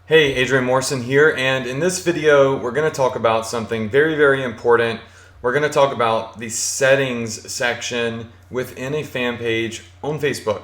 Hey, Adrian Morrison here, and in this video we're going to talk about something very important. We're going to talk about the settings section within a fan page on Facebook.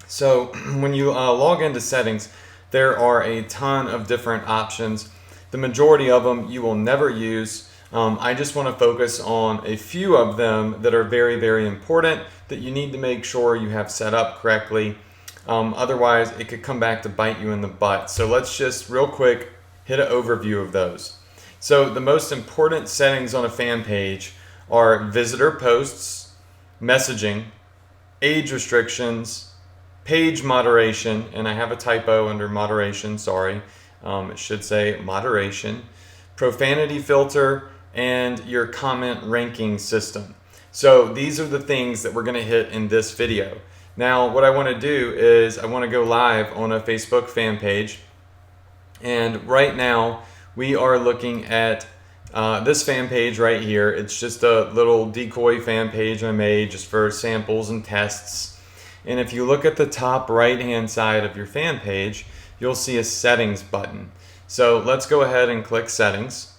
So when you log into settings, there are a ton of different options. The majority of them you will never use. I just want to focus on a few of them that are very important that you need to make sure you have set up correctly. Otherwise, it could come back to bite you in the butt. So let's just real quick hit an overview of those. So the most important settings on a fan page are visitor posts, messaging, age restrictions, page moderation, and I have a typo under moderation, sorry. It should say moderation, profanity filter, and your comment ranking system. So these are the things that we're going to hit in this video. Now, what I want to do is I want to go live on a Facebook fan page. And right now, we are looking at this fan page right here. It's just a little decoy fan page I made just for samples and tests. And if you look at the top right-hand side of your fan page, you'll see a settings button. So let's go ahead and click settings.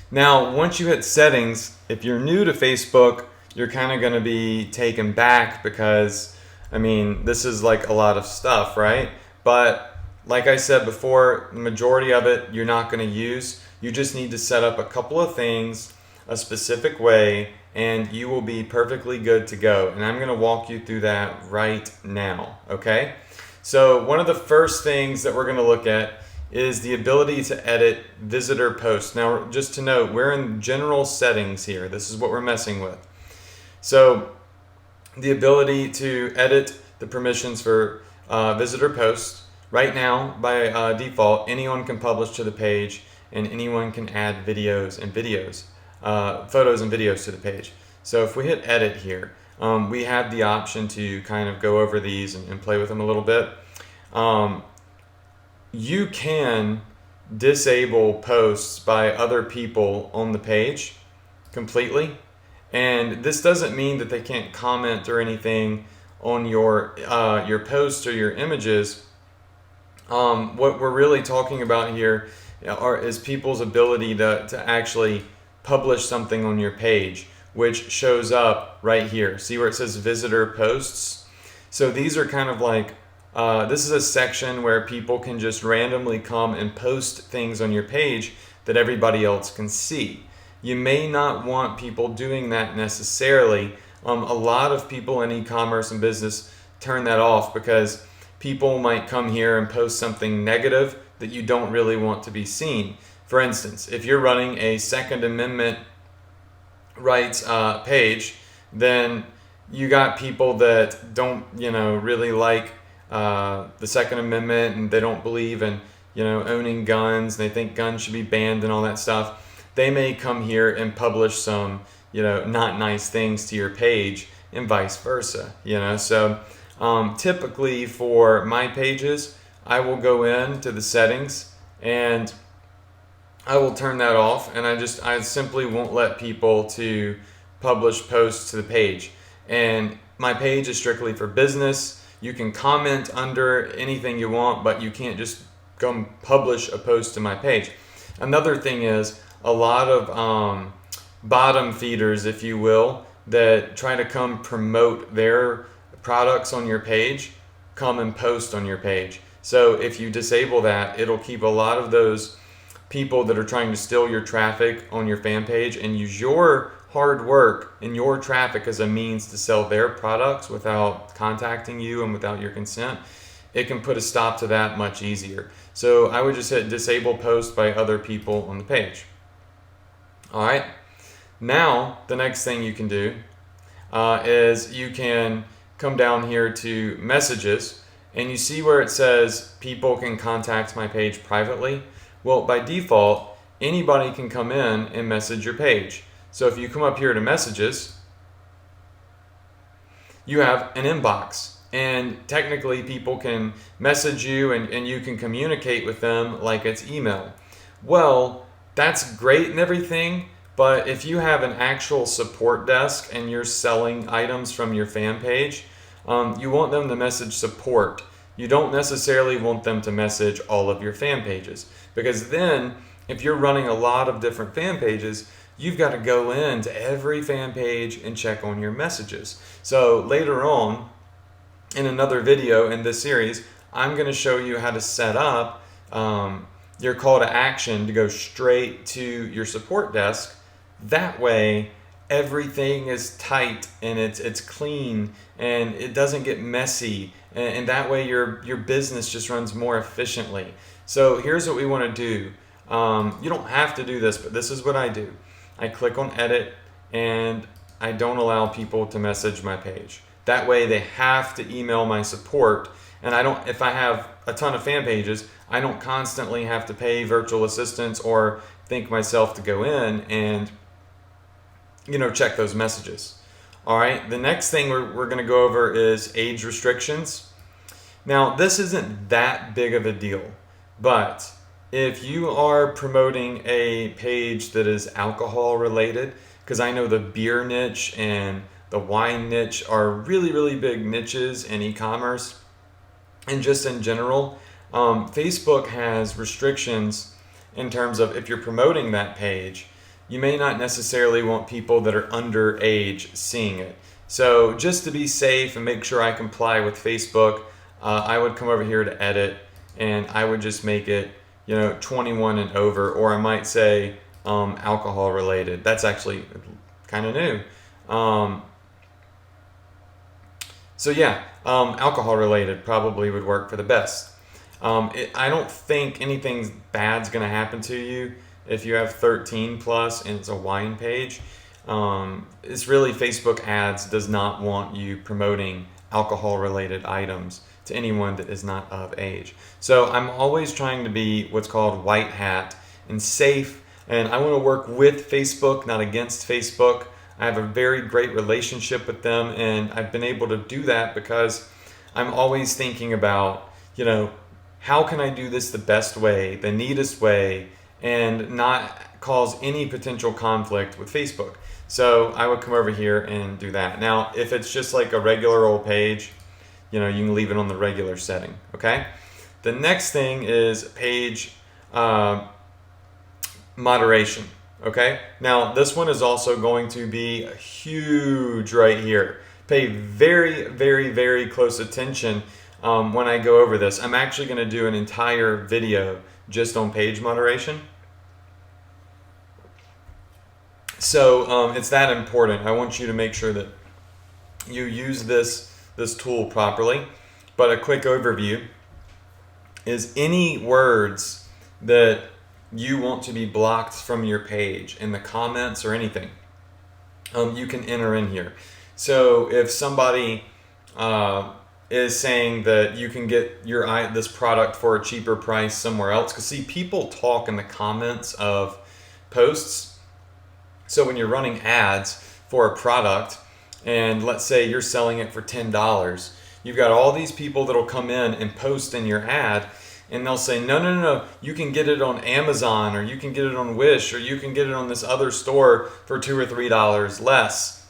Now, once you hit settings, if you're new to Facebook, you're kind of going to be taken back because, I mean, this is like a lot of stuff, right? But like I said before, the majority of it you're not going to use. You just need to set up a couple of things a specific way and you will be perfectly good to go. And I'm going to walk you through that right now, okay? So one of the first things that we're going to look at is the ability to edit visitor posts. Now, just to note, we're in general settings here. This is what we're messing with. So the ability to edit the permissions for visitor posts. Right now, by default, anyone can publish to the page and anyone can add photos and videos to the page. So if we hit edit here, we have the option to kind of go over these and play with them a little bit. You can disable posts by other people on the page completely. And this doesn't mean that they can't comment or anything on your posts or your images. What we're really talking about here is people's ability to actually publish something on your page, which shows up right here. See where it says visitor posts? So these are kind of like, this is a section where people can just randomly come and post things on your page that everybody else can see. You may not want people doing that necessarily. A lot of people in e-commerce and business turn that off because people might come here and post something negative that you don't really want to be seen. For instance, if you're running a Second Amendment rights page, then you got people that don't, really like the Second Amendment and they don't believe in, owning guns. They think guns should be banned and all that stuff. They may come here and publish some, not nice things to your page and vice versa, So typically for my pages, I will go into the settings and I will turn that off, and I simply won't let people to publish posts to the page. And my page is strictly for business. You can comment under anything you want, but you can't just go and publish a post to my page. Another thing is, a lot of bottom feeders, if you will, that try to come promote their products on your page, come and post on your page. So if you disable that, it'll keep a lot of those people that are trying to steal your traffic on your fan page and use your hard work and your traffic as a means to sell their products without contacting you and without your consent. It can put a stop to that much easier. So I would just hit disable post by other people on the page. All right, now the next thing you can do is you can come down here to messages, and you see where it says people can contact my page privately. Well, by default, anybody can come in and message your page. So if you come up here to messages, you have an inbox, and technically people can message you and you can communicate with them like it's email. Well, that's great and everything, but if you have an actual support desk and you're selling items from your fan page, You want them to message support. You don't necessarily want them to message all of your fan pages, because then if you're running a lot of different fan pages, you've got to go into every fan page and check on your messages. So later on in another video in this series, I'm going to show you how to set up your call to action to go straight to your support desk. That way everything is tight and it's clean and it doesn't get messy, and that way your business just runs more efficiently. So here's what we want to do. You don't have to do this, but this is what I do. I click on edit and I don't allow people to message my page. That way they have to email my support, and I don't, if I have a ton of fan pages, I don't constantly have to pay virtual assistants or think myself to go in and check those messages. All right, the next thing we're going to go over is age restrictions. Now, this isn't that big of a deal, but if you are promoting a page that is alcohol related, because I know the beer niche and the wine niche are really, really big niches in e-commerce and just in general, Facebook has restrictions in terms of if you're promoting that page, you may not necessarily want people that are underage seeing it. So just to be safe and make sure I comply with Facebook, I would come over here to edit and I would just make it 21 and over, or I might say alcohol related. That's actually kind of new. So yeah, alcohol related probably would work for the best. I don't think anything bad's going to happen to you if you have 13 plus and it's a wine page. It's really Facebook ads does not want you promoting alcohol related items to anyone that is not of age. So I'm always trying to be what's called white hat and safe, and I want to work with Facebook, not against Facebook. I have a very great relationship with them, and I've been able to do that because I'm always thinking about, how can I do this the best way, the neatest way, and not cause any potential conflict with Facebook. So I would come over here and do that. Now, if it's just like a regular old page, you can leave it on the regular setting, okay? The next thing is page moderation, okay? Now, this one is also going to be huge right here. Pay very, very, very close attention when I go over this. I'm actually going to do an entire video just on page moderation. So it's that important. I want you to make sure that you use this tool properly. But a quick overview is any words that you want to be blocked from your page in the comments or anything, you can enter in here. So if somebody is saying that you can get this product for a cheaper price somewhere else, because see, people talk in the comments of posts. So when you're running ads for a product, and let's say you're selling it for $10, you've got all these people that'll come in and post in your ad, and they'll say, no, you can get it on Amazon, or you can get it on Wish, or you can get it on this other store for $2 or $3 less.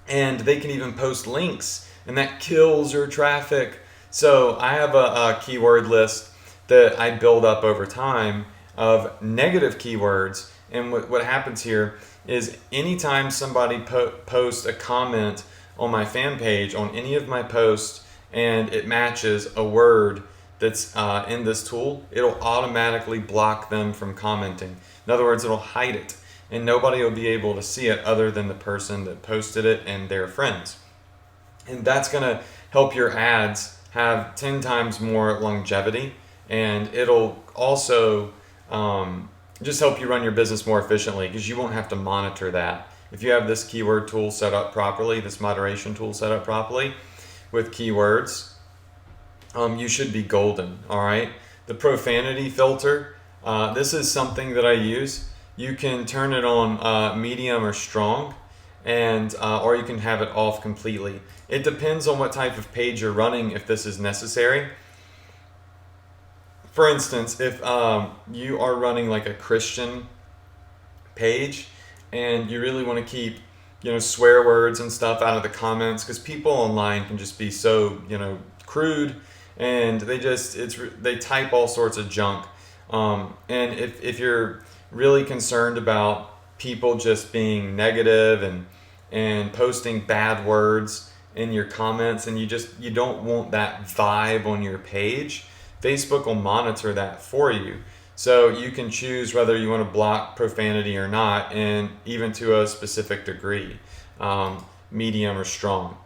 And they can even post links, and that kills your traffic. So I have a keyword list that I build up over time of negative keywords. And what happens here is anytime somebody posts a comment on my fan page on any of my posts and it matches a word that's in this tool, it'll automatically block them from commenting. In other words, it'll hide it, and nobody will be able to see it other than the person that posted it and their friends. And that's going to help your ads have 10 times more longevity, and it'll also just help you run your business more efficiently, because you won't have to monitor that. If you have this keyword tool set up properly, this moderation tool set up properly with keywords, you should be golden, all right? The profanity filter, this is something that I use. You can turn it on medium or strong, and or you can have it off completely. It depends on what type of page you're running, if this is necessary. For instance, if you are running like a Christian page and you really want to keep swear words and stuff out of the comments, because people online can just be so, crude, and they type all sorts of junk. And if you're really concerned about people just being negative and posting bad words in your comments, and you don't want that vibe on your page, Facebook will monitor that for you. So you can choose whether you want to block profanity or not, and even to a specific degree, medium or strong.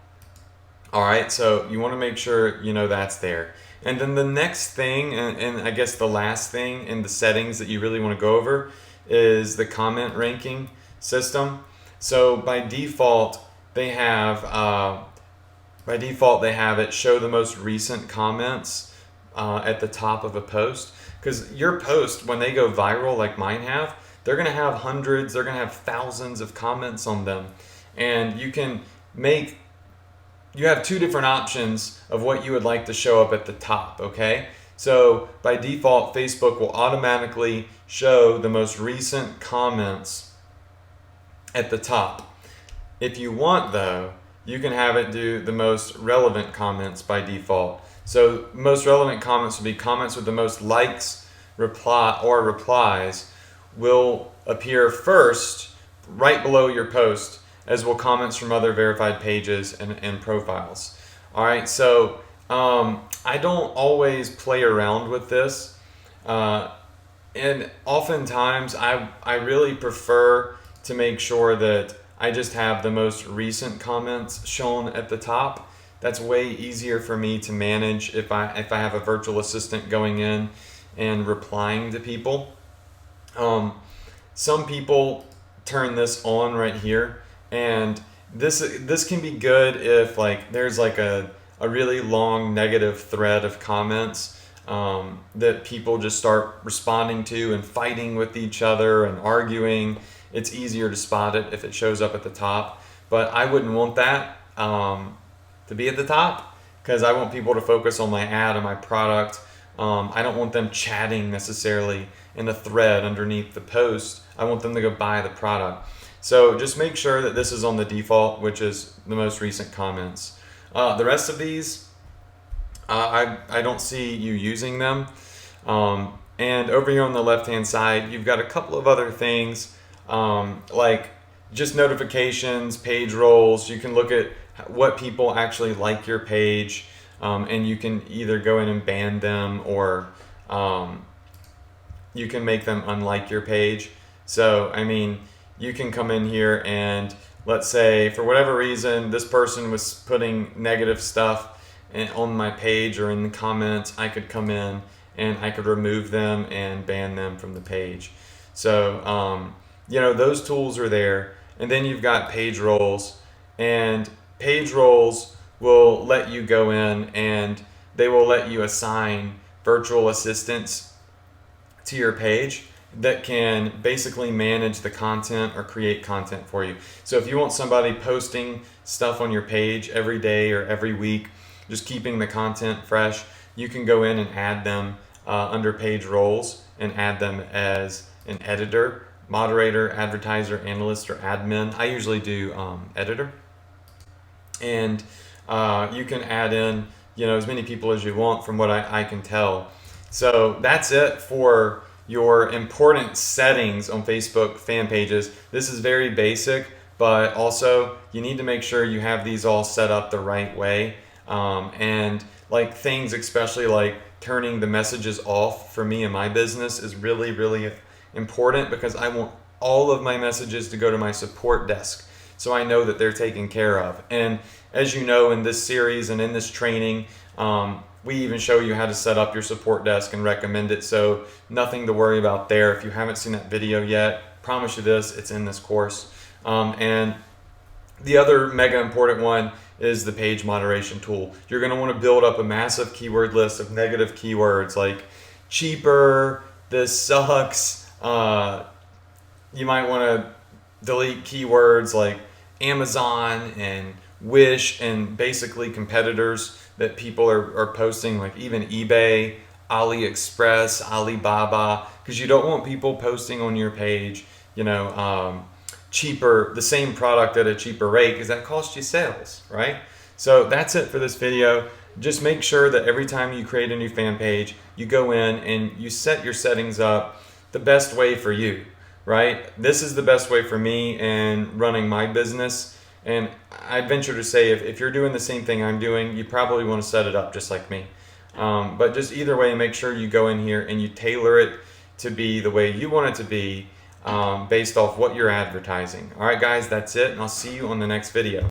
All right, so you want to make sure that's there. And then the next thing, and I guess the last thing in the settings that you really want to go over, is the comment ranking system. So by default they have it show the most recent comments at the top of a post, because your post, when they go viral like mine have, they're going to have hundreds, they're going to have thousands of comments on them. And you have two different options of what you would like to show up at the top, okay? So by default, Facebook will automatically show the most recent comments at the top. If you want, though, you can have it do the most relevant comments by default. So most relevant comments would be comments with the most likes, replies will appear first right below your post, as will comments from other verified pages and profiles. All right, so I don't always play around with this. And oftentimes I really prefer to make sure that I just have the most recent comments shown at the top. That's way easier for me to manage if I have a virtual assistant going in and replying to people. Some people turn this on right here, and this can be good if there's a really long negative thread of comments that people just start responding to and fighting with each other and arguing. It's easier to spot it if it shows up at the top, but I wouldn't want that to be at the top, because I want people to focus on my ad and my product. I don't want them chatting necessarily in the thread underneath the post. I want them to go buy the product. So just make sure that this is on the default, which is the most recent comments. The rest of these, I don't see you using them. And over here on the left-hand side, you've got a couple of other things, like just notifications, page roles. You can look at what people actually like your page, and you can either go in and ban them, or you can make them unlike your page. So, I mean, you can come in here and let's say for whatever reason this person was putting negative stuff on my page or in the comments, I could come in and I could remove them and ban them from the page. So, those tools are there. And then you've got page roles, and page roles will let you go in and they will let you assign virtual assistants to your page that can basically manage the content or create content for you. So if you want somebody posting stuff on your page every day or every week, just keeping the content fresh, you can go in and add them under page roles and add them as an editor, moderator, advertiser, analyst, or admin. I usually do editor. And you can add in as many people as you want from what I can tell. So that's it for your important settings on Facebook fan pages. This is very basic, but also you need to make sure you have these all set up the right way. And things, especially like turning the messages off, for me in my business is really, really important, because I want all of my messages to go to my support desk, so I know that they're taken care of. And as you know, in this series and in this training, we even show you how to set up your support desk and recommend it, so nothing to worry about there. If you haven't seen that video yet, promise you this, it's in this course. And the other mega important one is the page moderation tool. You're going to want to build up a massive keyword list of negative keywords like cheaper, this sucks. You might want to delete keywords like Amazon and Wish and basically competitors that people are posting, like even eBay, AliExpress, Alibaba, because you don't want people posting on your page, cheaper, the same product at a cheaper rate, because that costs you sales, right? So that's it for this video. Just make sure that every time you create a new fan page, you go in and you set your settings up the best way for you, right? This is the best way for me and running my business. And I venture to say, if you're doing the same thing I'm doing, you probably want to set it up just like me. But just either way, make sure you go in here and you tailor it to be the way you want it to be, based off what you're advertising. All right, guys, that's it, and I'll see you on the next video.